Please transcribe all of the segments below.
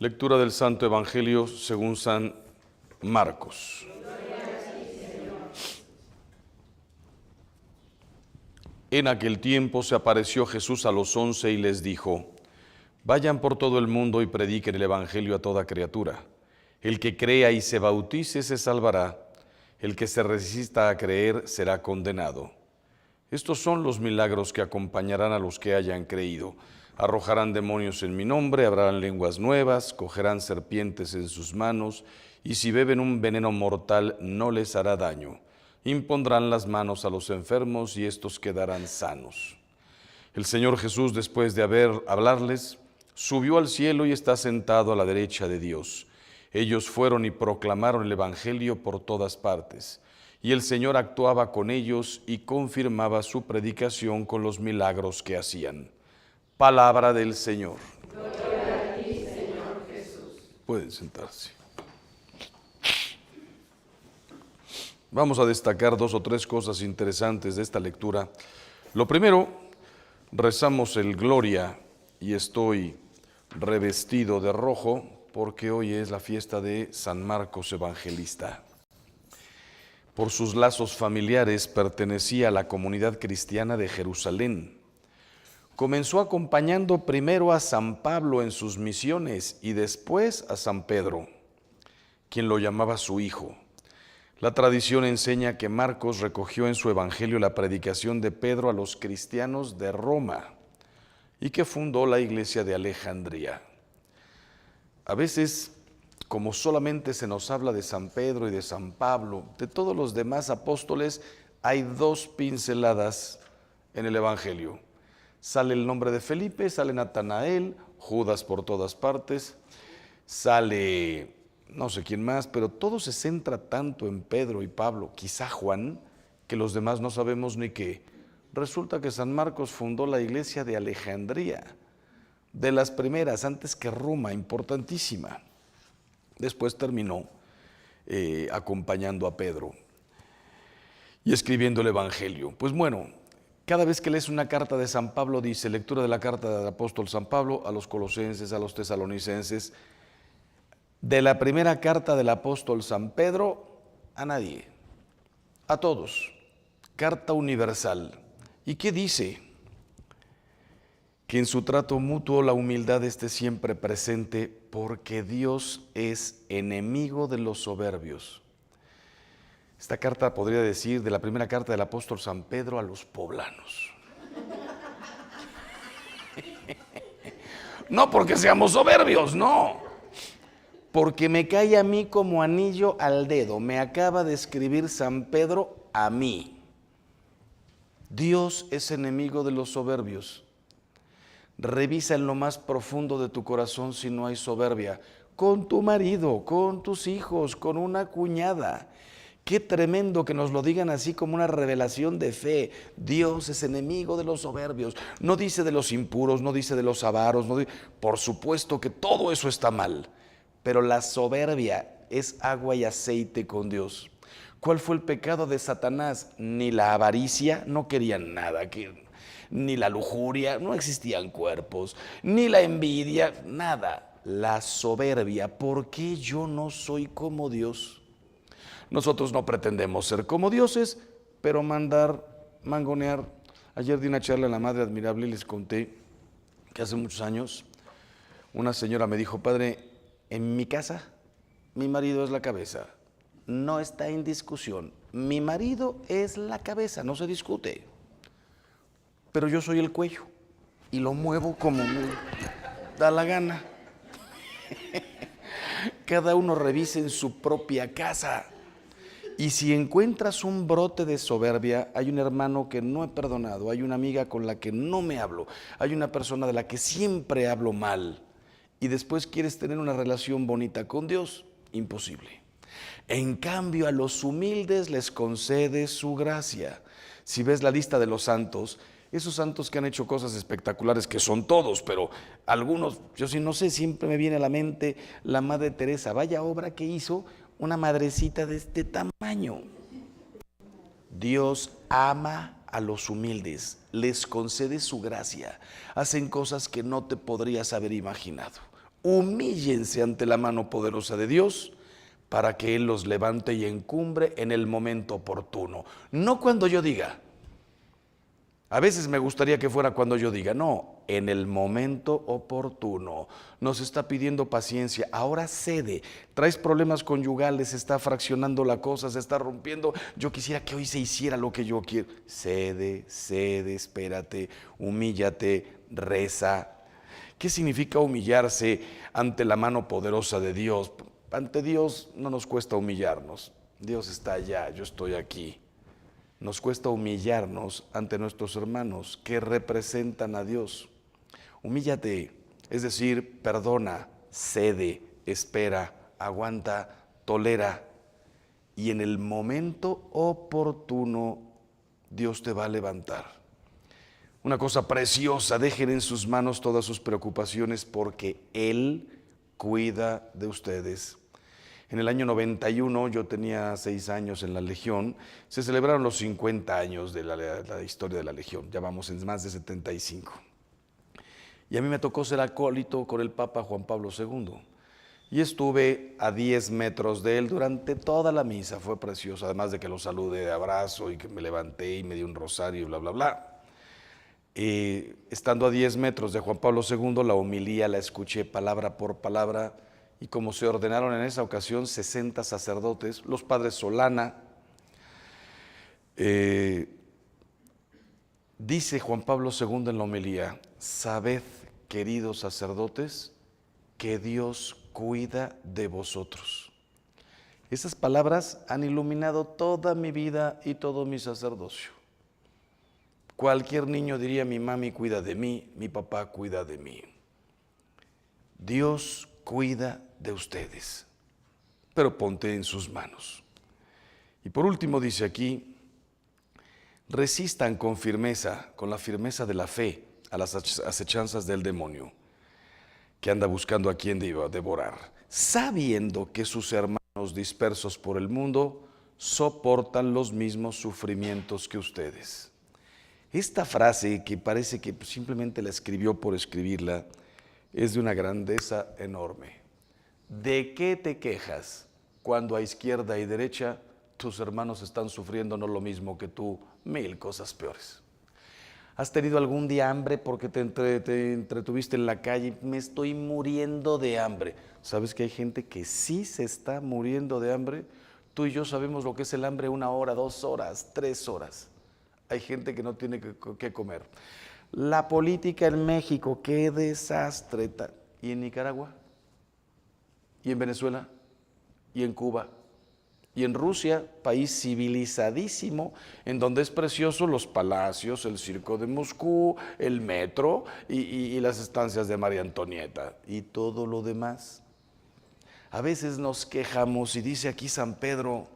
Lectura del Santo Evangelio según San Marcos. En aquel tiempo se apareció Jesús a los 11 y les dijo: Vayan por todo el mundo y prediquen el Evangelio a toda criatura. El que crea y se bautice se salvará. El que se resista a creer será condenado. Estos son los milagros que acompañarán a los que hayan creído. Arrojarán demonios en mi nombre, hablarán lenguas nuevas, cogerán serpientes en sus manos, y si beben un veneno mortal no les hará daño. Impondrán las manos a los enfermos y estos quedarán sanos. El Señor Jesús, después de hablarles, subió al cielo y está sentado a la derecha de Dios. Ellos fueron y proclamaron el Evangelio por todas partes, y el Señor actuaba con ellos y confirmaba su predicación con los milagros que hacían. Palabra del Señor. Gloria a ti, Señor Jesús. Pueden sentarse. Vamos a destacar 2 o 3 cosas interesantes de esta lectura. Lo primero, rezamos el Gloria y estoy revestido de rojo porque hoy es la fiesta de San Marcos Evangelista. Por sus lazos familiares pertenecía a la comunidad cristiana de Jerusalén. Comenzó acompañando primero a San Pablo en sus misiones y después a San Pedro, quien lo llamaba su hijo. La tradición enseña que Marcos recogió en su evangelio la predicación de Pedro a los cristianos de Roma y que fundó la iglesia de Alejandría. A veces, como solamente se nos habla de San Pedro y de San Pablo, de todos los demás apóstoles, hay 2 pinceladas en el evangelio. Sale el nombre de Felipe, sale Natanael, Judas por todas partes, sale no sé quién más, pero todo se centra tanto en Pedro y Pablo, quizá Juan, que los demás no sabemos ni qué. Resulta que San Marcos fundó la iglesia de Alejandría, de las primeras, antes que Roma, importantísima. Después terminó acompañando a Pedro y escribiendo el Evangelio. Pues bueno, cada vez que lees una carta de San Pablo, dice lectura de la carta del apóstol San Pablo a los colosenses, a los tesalonicenses. De la primera carta del apóstol San Pedro, a nadie, a todos, carta universal. ¿Y qué dice? Que en su trato mutuo la humildad esté siempre presente, porque Dios es enemigo de los soberbios. Esta carta podría decir de la primera carta del apóstol San Pedro a los poblanos. No porque seamos soberbios, no. Porque me cae a mí como anillo al dedo. Me acaba de escribir San Pedro a mí. Dios es enemigo de los soberbios. Revisa en lo más profundo de tu corazón si no hay soberbia. Con tu marido, con tus hijos, con una cuñada. Qué tremendo que nos lo digan así como una revelación de fe. Dios es enemigo de los soberbios. No dice de los impuros, no dice de los avaros. Por supuesto que todo eso está mal. Pero la soberbia es agua y aceite con Dios. ¿Cuál fue el pecado de Satanás? Ni la avaricia, no querían nada, ni la lujuria, no existían cuerpos, ni la envidia, nada. La soberbia, ¿por qué yo no soy como Dios? Nosotros no pretendemos ser como dioses, pero mangonear. Ayer di una charla en la Madre Admirable y les conté que hace muchos años una señora me dijo: Padre, en mi casa, mi marido es la cabeza, no está en discusión. Mi marido es la cabeza, no se discute. Pero yo soy el cuello y lo muevo como me da la gana. Cada uno revise en su propia casa. Y si encuentras un brote de soberbia, hay un hermano que no he perdonado, hay una amiga con la que no me hablo, hay una persona de la que siempre hablo mal, y después quieres tener una relación bonita con Dios, imposible. En cambio, a los humildes les concede su gracia. Si ves la lista de los santos, esos santos que han hecho cosas espectaculares, que son todos, pero algunos, yo sí no sé, siempre me viene a la mente la Madre Teresa. Vaya obra que hizo una madrecita de este tamaño. Dios ama a los humildes, les concede su gracia, hacen cosas que no te podrías haber imaginado. Humíllense ante la mano poderosa de Dios para que Él los levante y encumbre en el momento oportuno. No cuando yo diga. A veces me gustaría que fuera cuando yo diga, no, en el momento oportuno. Nos está pidiendo paciencia, ahora cede. Traes problemas conyugales, se está fraccionando la cosa, se está rompiendo. Yo quisiera que hoy se hiciera lo que yo quiero. Cede, espérate, humíllate, reza. ¿Qué significa humillarse ante la mano poderosa de Dios? Ante Dios no nos cuesta humillarnos. Dios está allá, yo estoy aquí. Nos cuesta humillarnos ante nuestros hermanos que representan a Dios. Humíllate, es decir, perdona, cede, espera, aguanta, tolera. Y en el momento oportuno, Dios te va a levantar. Una cosa preciosa, dejen en sus manos todas sus preocupaciones porque Él cuida de ustedes. En el año 91, yo tenía 6 años en la Legión, se celebraron los 50 años de la historia de la Legión, ya vamos en más de 75. Y a mí me tocó ser acólito con el Papa Juan Pablo II. Y estuve a 10 metros de él durante toda la misa, fue precioso, además de que lo saludé de abrazo y que me levanté y me di un rosario y bla, bla, bla. Estando a 10 metros de Juan Pablo II, la homilía la escuché palabra por palabra. Y como se ordenaron en esa ocasión 60 sacerdotes, los padres Solana, dice Juan Pablo II en la homilía, sabed, queridos sacerdotes, que Dios cuida de vosotros. Esas palabras han iluminado toda mi vida y todo mi sacerdocio. Cualquier niño diría, mi mami cuida de mí, mi papá cuida de mí. Dios cuida de ustedes, pero ponte en sus manos. Y por último dice aquí, resistan con firmeza, con la firmeza de la fe, a las acechanzas del demonio, que anda buscando a quien devorar, sabiendo que sus hermanos dispersos por el mundo soportan los mismos sufrimientos que ustedes. Esta frase, que parece que simplemente la escribió por escribirla, es de una grandeza enorme. ¿De qué te quejas cuando a izquierda y derecha tus hermanos están sufriendo no lo mismo que tú, 1000 cosas peores? ¿Has tenido algún día hambre porque te entretuviste en la calle? Me estoy muriendo de hambre. ¿Sabes que hay gente que sí se está muriendo de hambre? Tú y yo sabemos lo que es el hambre, 1 hora, 2 horas, 3 horas. Hay gente que no tiene que comer. La política en México, qué desastre. ¿Y en Nicaragua? ¿Y en Venezuela? ¿Y en Cuba? ¿Y en Rusia? País civilizadísimo, en donde es precioso los palacios, el circo de Moscú, el metro y las estancias de María Antonieta y todo lo demás. A veces nos quejamos y dice aquí San Pedro,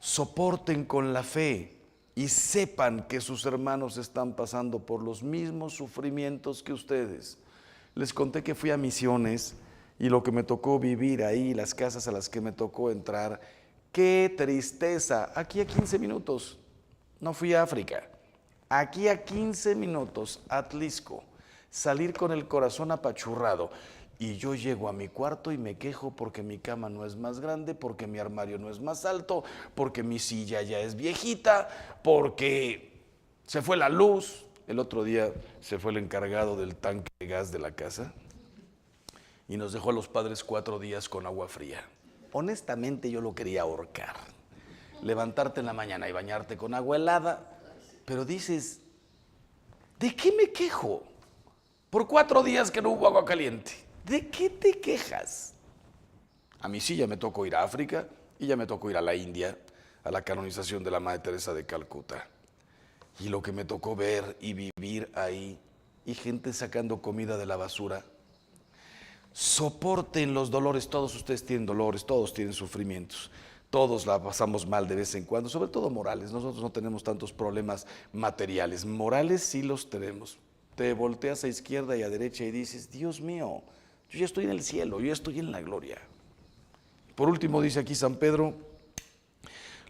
soporten con la fe y sepan que sus hermanos están pasando por los mismos sufrimientos que ustedes. Les conté que fui a misiones y lo que me tocó vivir ahí, las casas a las que me tocó entrar, qué tristeza. Aquí a 15 minutos, no fui a África, aquí a 15 minutos, Atlisco, salir con el corazón apachurrado. Y yo llego a mi cuarto y me quejo porque mi cama no es más grande, porque mi armario no es más alto, porque mi silla ya es viejita, porque se fue la luz. El otro día se fue el encargado del tanque de gas de la casa y nos dejó a los padres 4 días con agua fría. Honestamente yo lo quería ahorcar, levantarte en la mañana y bañarte con agua helada, pero dices, ¿de qué me quejo? Por 4 días que no hubo agua caliente. ¿De qué te quejas? A mí sí ya me tocó ir a África y ya me tocó ir a la India, a la canonización de la Madre Teresa de Calcuta. Y lo que me tocó ver y vivir ahí, y gente sacando comida de la basura. Soporten los dolores, todos ustedes tienen dolores, todos tienen sufrimientos. Todos la pasamos mal de vez en cuando, sobre todo morales. Nosotros no tenemos tantos problemas materiales. Morales sí los tenemos. Te volteas a izquierda y a derecha y dices, Dios mío, yo ya estoy en el cielo, yo ya estoy en la gloria. Por último dice aquí San Pedro,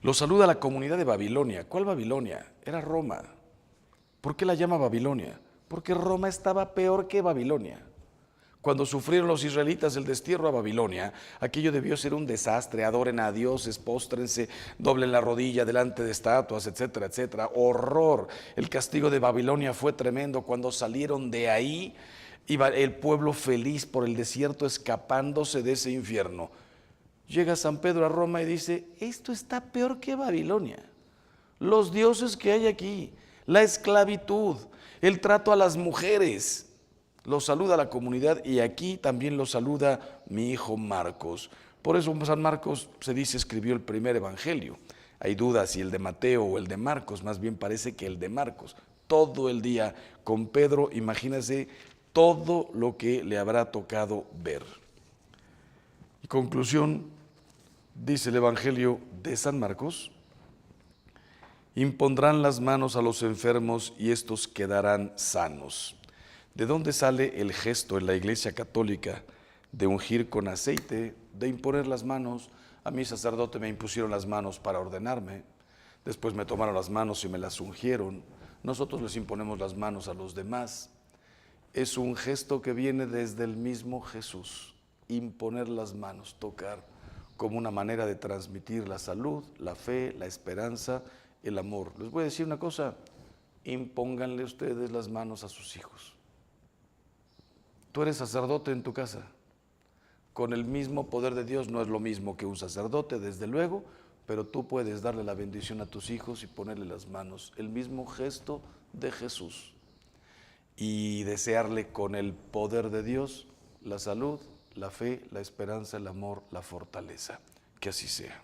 lo saluda la comunidad de Babilonia. ¿Cuál Babilonia? Era Roma. ¿Por qué la llama Babilonia? Porque Roma estaba peor que Babilonia. Cuando sufrieron los israelitas el destierro a Babilonia, aquello debió ser un desastre. Adoren a dioses, póstrense, doblen la rodilla delante de estatuas, etcétera, etcétera. Horror. El castigo de Babilonia fue tremendo. Cuando salieron de ahí, iba el pueblo feliz por el desierto, escapándose de ese infierno. Llega San Pedro a Roma y dice: esto está peor que Babilonia. Los dioses que hay aquí, la esclavitud, el trato a las mujeres. Los saluda la comunidad y aquí también los saluda mi hijo Marcos. Por eso San Marcos se dice escribió el primer evangelio. Hay dudas si el de Mateo o el de Marcos, más bien parece que el de Marcos. Todo el día con Pedro, imagínense todo lo que le habrá tocado ver. Y conclusión, dice el evangelio de San Marcos: impondrán las manos a los enfermos y estos quedarán sanos. ¿De dónde sale el gesto en la Iglesia Católica de ungir con aceite, de imponer las manos? A mi sacerdote me impusieron las manos para ordenarme, después me tomaron las manos y me las ungieron. Nosotros les imponemos las manos a los demás. Es un gesto que viene desde el mismo Jesús. Imponer las manos, tocar, como una manera de transmitir la salud, la fe, la esperanza, el amor. Les voy a decir una cosa: impónganle ustedes las manos a sus hijos. Tú eres sacerdote en tu casa, con el mismo poder de Dios. No es lo mismo que un sacerdote, desde luego, pero tú puedes darle la bendición a tus hijos y ponerle las manos, el mismo gesto de Jesús, y desearle con el poder de Dios la salud, la fe, la esperanza, el amor, la fortaleza. Que así sea.